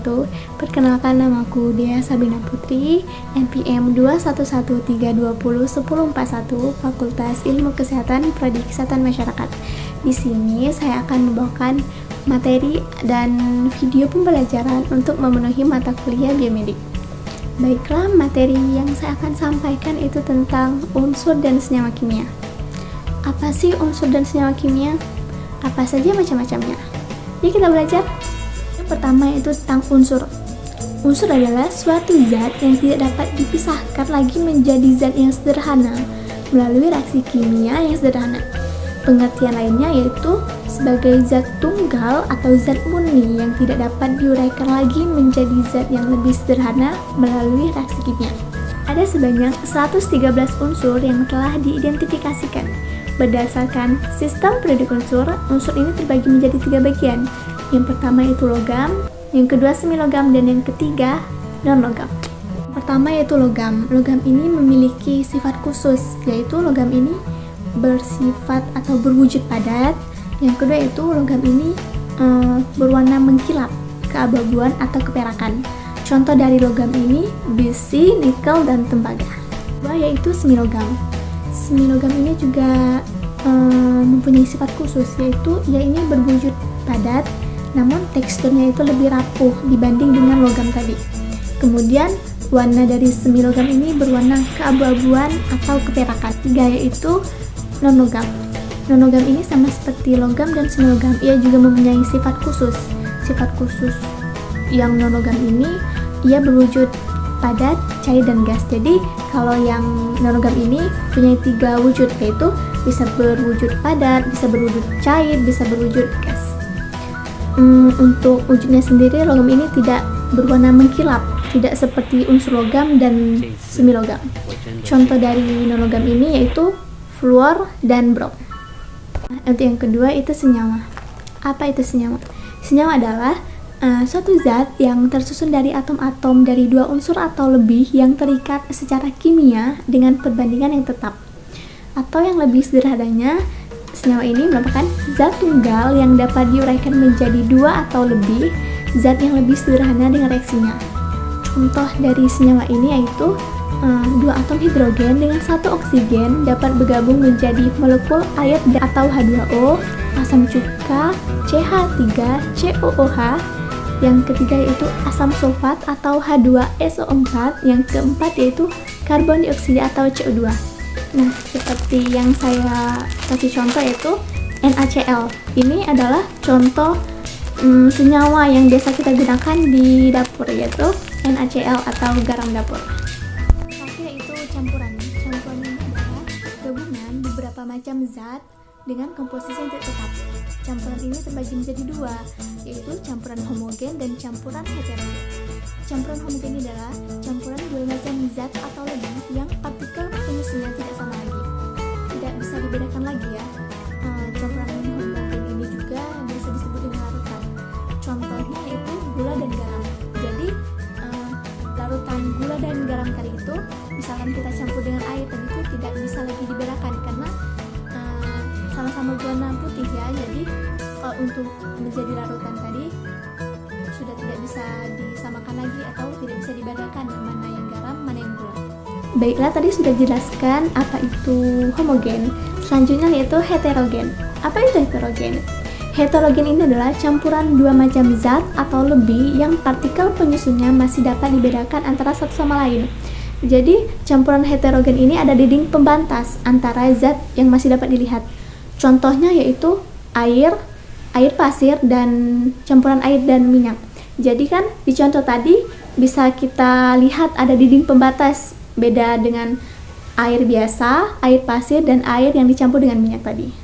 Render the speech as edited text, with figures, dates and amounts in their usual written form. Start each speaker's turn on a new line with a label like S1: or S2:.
S1: wabarakatuh. Perkenalkan, namaku Dea Sabina Putri, NPM 21132010141, Fakultas Ilmu Kesehatan Prodi Kesehatan Masyarakat. Di sini saya akan membawakan materi dan video pembelajaran untuk memenuhi mata kuliah biomedik. Baiklah, materi yang saya akan sampaikan itu tentang unsur dan senyawa kimia. Apa sih unsur dan senyawa kimia? Apa saja macam-macamnya? Yuk kita belajar. Yang pertama itu tentang unsur. Unsur adalah suatu zat yang tidak dapat dipisahkan lagi menjadi zat yang sederhana melalui reaksi kimia yang sederhana. Pengertian lainnya yaitu sebagai zat tunggal atau zat murni yang tidak dapat diuraikan lagi menjadi zat yang lebih sederhana melalui reaksi kimia. Ada sebanyak 113 unsur yang telah diidentifikasikan. Berdasarkan sistem periodik unsur, unsur ini terbagi menjadi 3 bagian. Yang pertama itu logam, yang kedua semilogam, dan yang ketiga non-logam. Pertama yaitu logam. Logam ini memiliki sifat khusus, yaitu logam ini bersifat atau berwujud padat. Yang kedua yaitu logam ini berwarna mengkilap, keabu-abuan atau keperakan. Contoh dari logam ini besi, nikel, dan tembaga. Kedua yaitu semilogam. Semilogam ini juga mempunyai sifat khusus, yaitu ia ini berwujud padat, namun teksturnya itu lebih rapuh dibanding dengan logam tadi. Kemudian warna dari semilogam ini berwarna keabu-abuan atau keperakan. Tiga yaitu non-logam. Non-logam ini sama seperti logam dan semilogam, ia juga mempunyai sifat khusus. Sifat khusus yang non-logam ini ia berwujud padat, cair, dan gas. Jadi kalau yang non-logam ini punya 3 wujud, yaitu bisa berwujud padat, bisa berwujud cair, bisa berwujud gas. Untuk wujudnya sendiri, logam ini tidak berwarna mengkilap, tidak seperti unsur logam dan semilogam. Contoh dari non-logam ini yaitu fluor dan brom. Untuk yang kedua itu senyawa. Apa itu senyawa? Senyawa adalah suatu zat yang tersusun dari atom-atom dari 2 unsur atau lebih yang terikat secara kimia dengan perbandingan yang tetap. Atau yang lebih sederhananya, senyawa ini merupakan zat tunggal yang dapat diuraikan menjadi 2 atau lebih zat yang lebih sederhana dengan reaksinya. Contoh dari senyawa ini yaitu 2 atom hidrogen dengan 1 oksigen dapat bergabung menjadi molekul air atau H2O, asam cuka, CH3COOH. Yang ketiga yaitu asam sulfat atau H2SO4. Yang keempat yaitu karbon dioksida atau CO2. Nah, seperti yang saya kasih contoh yaitu NaCl. Ini adalah contoh senyawa yang biasa kita gunakan di dapur, yaitu NaCl atau garam dapur. Terakhir yaitu campuran. Campuran ini adalah gabungan beberapa macam zat dengan komposisi yang tidak tetap. Campuran ini terbagi menjadi 2, yaitu campuran homogen dan campuran heterogen. Campuran homogen ini adalah campuran 2 macam zat atau lebih yang partikel penyusunnya tidak sama lagi, tidak bisa dibedakan lagi ya. Campuran homogen ini juga biasa disebut dengan larutan. Contohnya yaitu gula dan garam. Jadi larutan gula dan garam tadi itu, misalkan kita campur dengan air tadi itu tidak bisa lagi dibedakan karena sama-sama berwarna putih ya. Jadi kalau untuk menjadi larutan tadi sudah tidak bisa disamakan lagi atau tidak bisa dibedakan mana yang garam, mana yang gula. Baiklah, tadi sudah jelaskan apa itu homogen. Selanjutnya yaitu heterogen. Apa itu heterogen? Heterogen ini adalah campuran 2 macam zat atau lebih yang partikel penyusunnya masih dapat dibedakan antara satu sama lain. Jadi campuran heterogen ini ada dinding pembatas antara zat yang masih dapat dilihat. Contohnya yaitu air pasir, dan campuran air dan minyak. Jadi kan di contoh tadi bisa kita lihat ada dinding pembatas, beda dengan air biasa, air pasir, dan air yang dicampur dengan minyak tadi.